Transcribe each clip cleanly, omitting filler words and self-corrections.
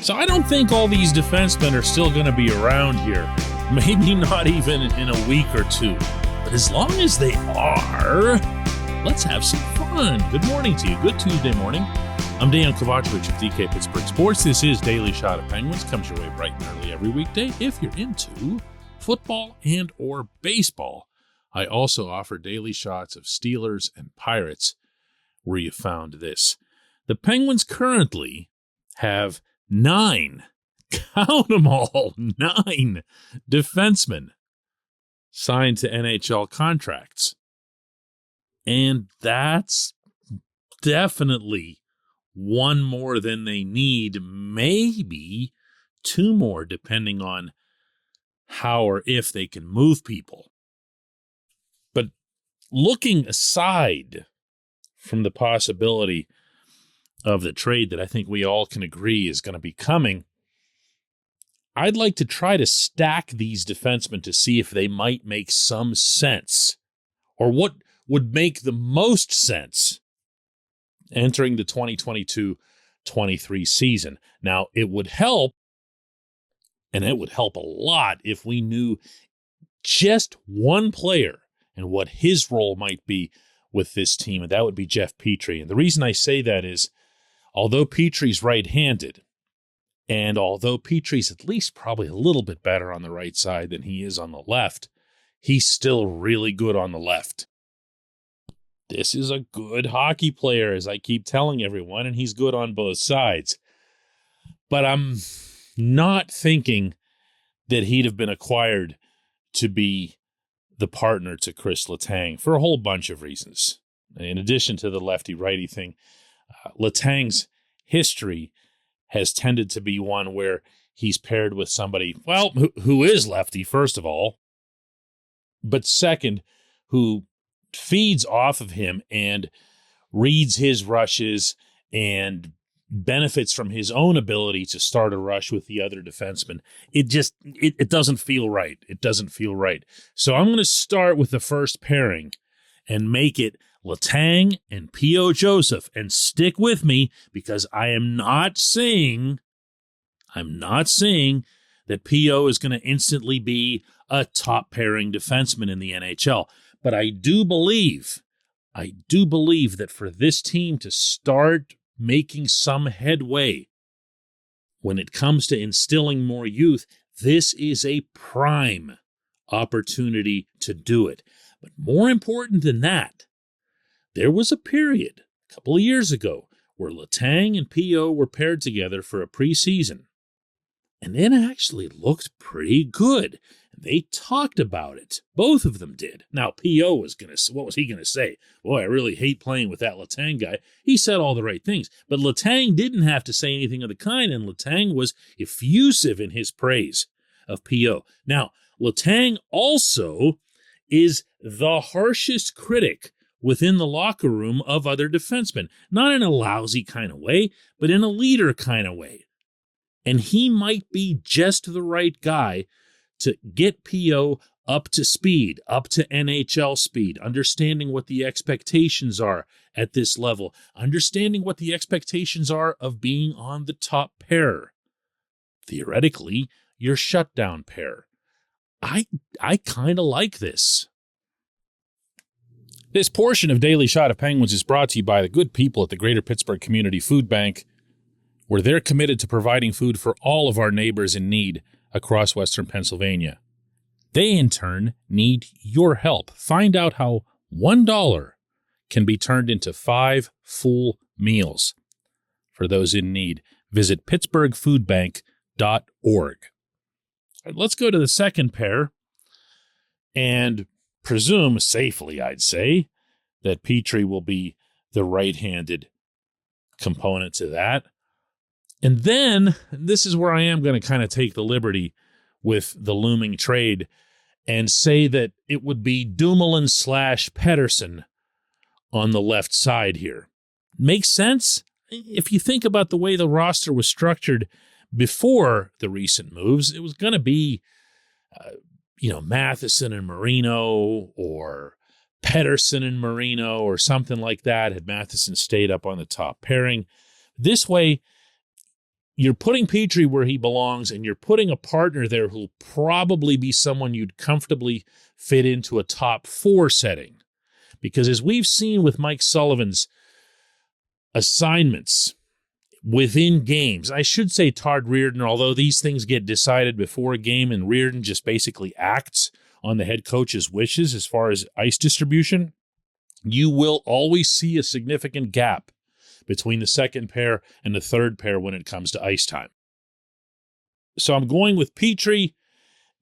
So I don't think all these defensemen are still going to be around here. Maybe not even in a week or two. But as long as they are, let's have some fun. Good morning to you. Good Tuesday morning. I'm Dejan Kovacevic of DK Pittsburgh Sports. This is Daily Shot of Penguins. Comes your way bright and early every weekday if you're into football and or baseball. I also offer daily shots of Steelers and Pirates where you found this. The Penguins currently have 9, count them all, 9 defensemen signed to NHL contracts. And that's definitely one more than they need, maybe 2 more, depending on how or if they can move people. But looking aside from the possibility of the trade that I think we all can agree is going to be coming, I'd like to try to stack these defensemen to see if they might make some sense, or what would make the most sense entering the 2022-23 season. Now, it would help, and it would help a lot if we knew just one player and what his role might be with this team, and that would be Jeff Petrie. And the reason I say that is, although Petrie's right-handed, and although Petrie's at least probably a little bit better on the right side than he is on the left, he's still really good on the left. This is a good hockey player, as I keep telling everyone, and he's good on both sides. But I'm not thinking that he'd have been acquired to be the partner to Chris Letang for a whole bunch of reasons. In addition to the lefty-righty thing, Letang's history has tended to be one where he's paired with somebody, well, who is lefty, first of all, but second, who feeds off of him and reads his rushes and benefits from his own ability to start a rush with the other defenseman. It doesn't feel right. It doesn't feel right. So I'm going to start with the first pairing and make it Letang and P.O. Joseph, and stick with me, because I am not saying that P.O. is going to instantly be a top pairing defenseman in the NHL. But I do believe that for this team to start making some headway when it comes to instilling more youth, this is a prime opportunity to do it. But more important than that, there was a period a couple of years ago where Letang and P.O. were paired together for a preseason, and it actually looked pretty good. They talked about it. Both of them did. Now, P.O. what was he going to say? Boy, I really hate playing with that Letang guy. He said all the right things, but Letang didn't have to say anything of the kind, and Letang was effusive in his praise of P.O. Now, Letang also is the harshest critic within the locker room of other defensemen, not in a lousy kind of way, but in a leader kind of way. And he might be just the right guy to get P.O. up to speed, up to NHL speed, understanding what the expectations are at this level, understanding what the expectations are of being on the top pair. Theoretically, your shutdown pair. I kind of like this. This portion of Daily Shot of Penguins is brought to you by the good people at the Greater Pittsburgh Community Food Bank, where they're committed to providing food for all of our neighbors in need across Western Pennsylvania. They, in turn, need your help. Find out how $1 can be turned into 5 full meals for those in need. Visit pittsburghfoodbank.org. Let's go to the second pair and presume safely, I'd say, that Petrie will be the right-handed component to that. And then, this is where I am going to kind of take the liberty with the looming trade and say that it would be Dumoulin/Pettersson on the left side here. Makes sense? If you think about the way the roster was structured before the recent moves, it was going to be Matheson and Marino, or Pettersson and Marino, or something like that, had Matheson stayed up on the top pairing. This way, you're putting Petrie where he belongs, and you're putting a partner there who'll probably be someone you'd comfortably fit into a top 4 setting. Because as we've seen with Mike Sullivan's assignments within games, I should say Todd Reirden, although these things get decided before a game and Reirden just basically acts on the head coach's wishes as far as ice distribution, you will always see a significant gap between the second pair and the third pair when it comes to ice time. So I'm going with Petrie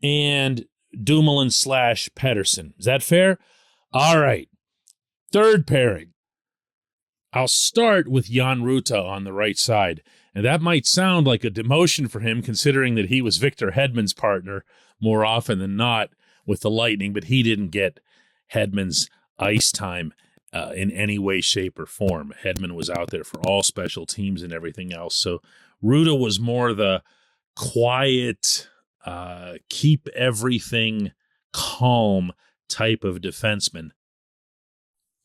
and Dumoulin / Pettersson. Is that fair? All right. Third pairing. I'll start with Jan Rutta on the right side. And that might sound like a demotion for him, considering that he was Victor Hedman's partner more often than not with the Lightning, but he didn't get Hedman's ice time in any way, shape, or form. Hedman was out there for all special teams and everything else. So Rutta was more the quiet, keep everything calm type of defenseman.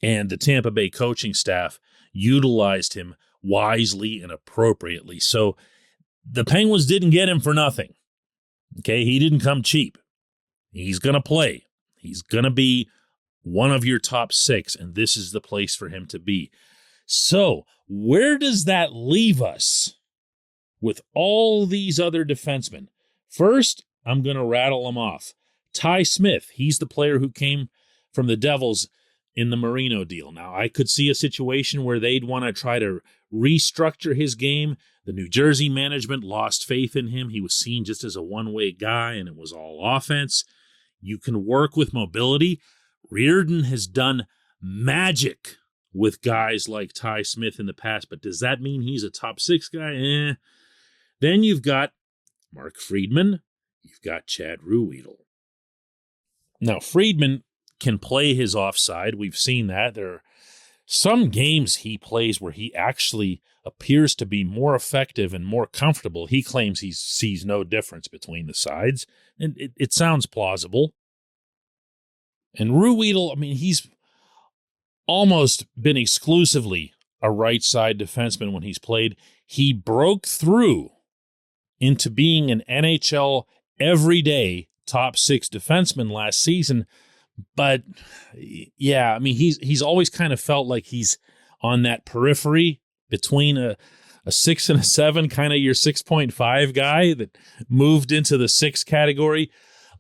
And the Tampa Bay coaching staff utilized him wisely and appropriately. So the Penguins didn't get him for nothing. Okay, he didn't come cheap. He's going to play. He's going to be one of your top 6, and this is the place for him to be. So where does that leave us with all these other defensemen? First, I'm going to rattle them off. Ty Smith, he's the player who came from the Devils in the Marino deal. Now, I could see a situation where they'd want to try to restructure his game. The New Jersey management lost faith in him. He was seen just as a one-way guy, and it was all offense. You can work with mobility. Reirden has done magic with guys like Ty Smith in the past, but does that mean he's a top 6 guy? Then you've got Mark Friedman. You've got Chad Ruhwedel. Now, Friedman can play his offside. We've seen that. There are some games he plays where he actually appears to be more effective and more comfortable. He claims he sees no difference between the sides, and it sounds plausible. And Ruhwedel, I mean, he's almost been exclusively a right side defenseman when he's played. He broke through into being an NHL everyday top 6 defenseman last season. But yeah, I mean, he's always kind of felt like he's on that periphery between a 6 and a 7, kind of your 6.5 guy that moved into the 6 category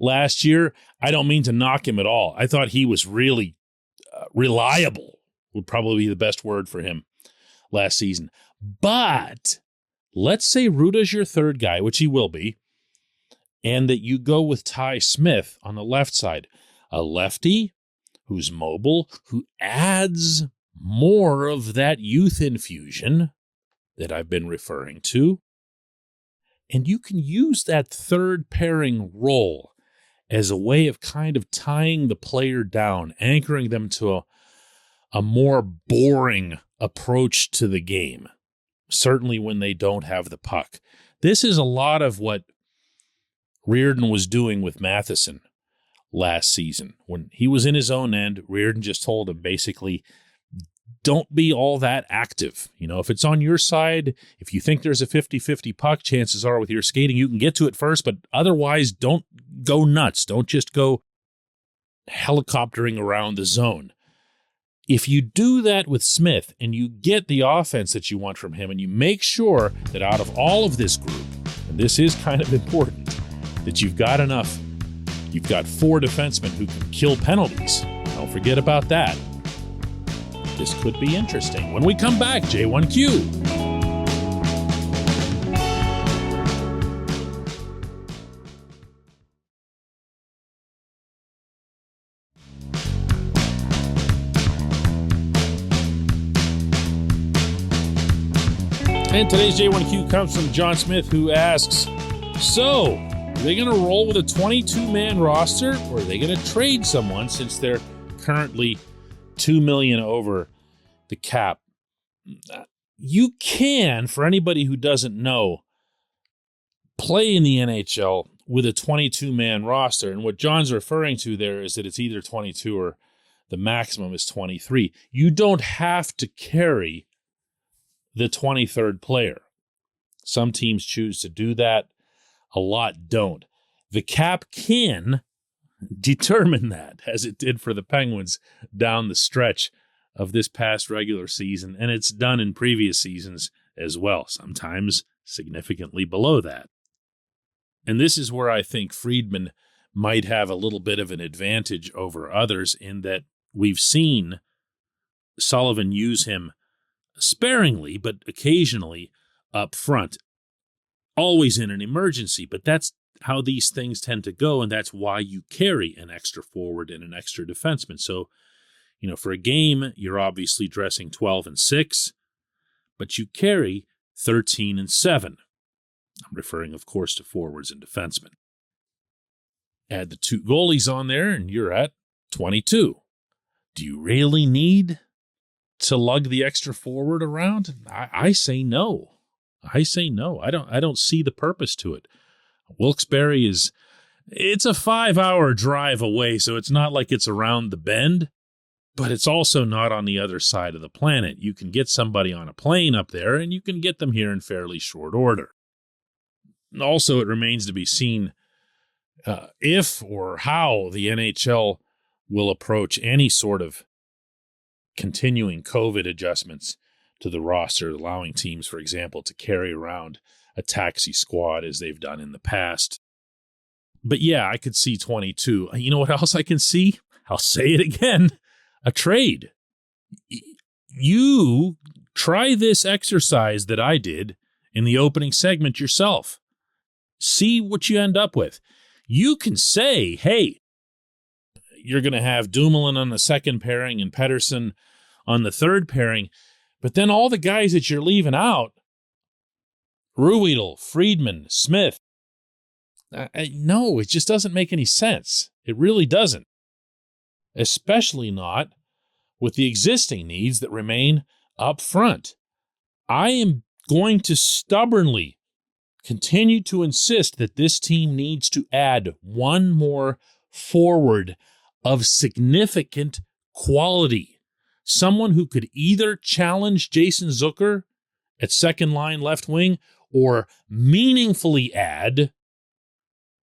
last year. I don't mean to knock him at all. I thought he was really reliable, would probably be the best word for him last season. But let's say Rutta's your third guy, which he will be, and that you go with Ty Smith on the left side, a lefty who's mobile, who adds more of that youth infusion that I've been referring to. And you can use that third pairing role as a way of kind of tying the player down, anchoring them to a more boring approach to the game, certainly when they don't have the puck. This is a lot of what Reirden was doing with Matheson last season. When he was in his own end, Reirden just told him basically, don't be all that active. You know, if it's on your side, if you think there's a 50-50 puck, chances are with your skating, you can get to it first, but otherwise don't go nuts. Don't just go helicoptering around the zone. If you do that with Smith and you get the offense that you want from him, and you make sure that out of all of this group, and this is kind of important, that you've got enough, you've got 4 defensemen who can kill penalties. Don't forget about that. This could be interesting. When we come back, J1Q. And today's J1Q comes from John Smith, who asks, so, are they going to roll with a 22-man roster, or are they going to trade someone since they're currently $2 million over the cap? You can, for anybody who doesn't know, play in the NHL with a 22-man roster. And what John's referring to there is that it's either 22 or the maximum is 23. You don't have to carry the 23rd player. Some teams choose to do that. A lot don't. The cap can determine that, as it did for the Penguins down the stretch of this past regular season, and it's done in previous seasons as well, sometimes significantly below that. And this is where I think Friedman might have a little bit of an advantage over others, in that we've seen Sullivan use him sparingly, but occasionally up front, always in an emergency. But that's how these things tend to go, and that's why you carry an extra forward and an extra defenseman. So, for a game, you're obviously dressing 12 and 6, but you carry 13 and 7. I'm referring, of course, to forwards and defensemen. Add the 2 goalies on there, and you're at 22. Do you really need to lug the extra forward around? I say no. I don't see the purpose to it. Wilkes-Barre it's a 5-hour drive away, so it's not like it's around the bend, but it's also not on the other side of the planet. You can get somebody on a plane up there, and you can get them here in fairly short order. Also, it remains to be seen if or how the NHL will approach any sort of continuing COVID adjustments to the roster, allowing teams, for example, to carry around a taxi squad as they've done in the past. But yeah, I could see 22. You know what else I can see? I'll say it again. A trade. You try this exercise that I did in the opening segment yourself. See what you end up with. You can say, hey, you're going to have Dumoulin on the second pairing and Pettersson on the third pairing, but then all the guys that you're leaving out, Ruhwedel, Friedman, Smith, no, it just doesn't make any sense. It really doesn't. Especially not with the existing needs that remain up front. I am going to stubbornly continue to insist that this team needs to add one more forward of significant quality. Someone who could either challenge Jason Zucker at second line left wing or meaningfully add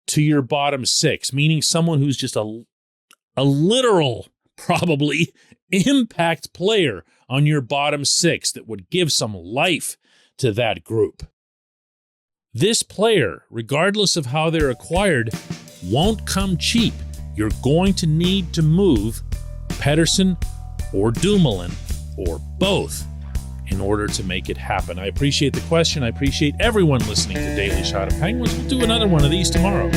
to your bottom 6, meaning someone who's just a literal, probably, impact player on your bottom 6 that would give some life to that group. This player, regardless of how they're acquired, won't come cheap. You're going to need to move Pettersson or Dumoulin or both in order to make it happen. I appreciate the question. I appreciate everyone listening to Daily Shot of Penguins. We'll do another one of these tomorrow.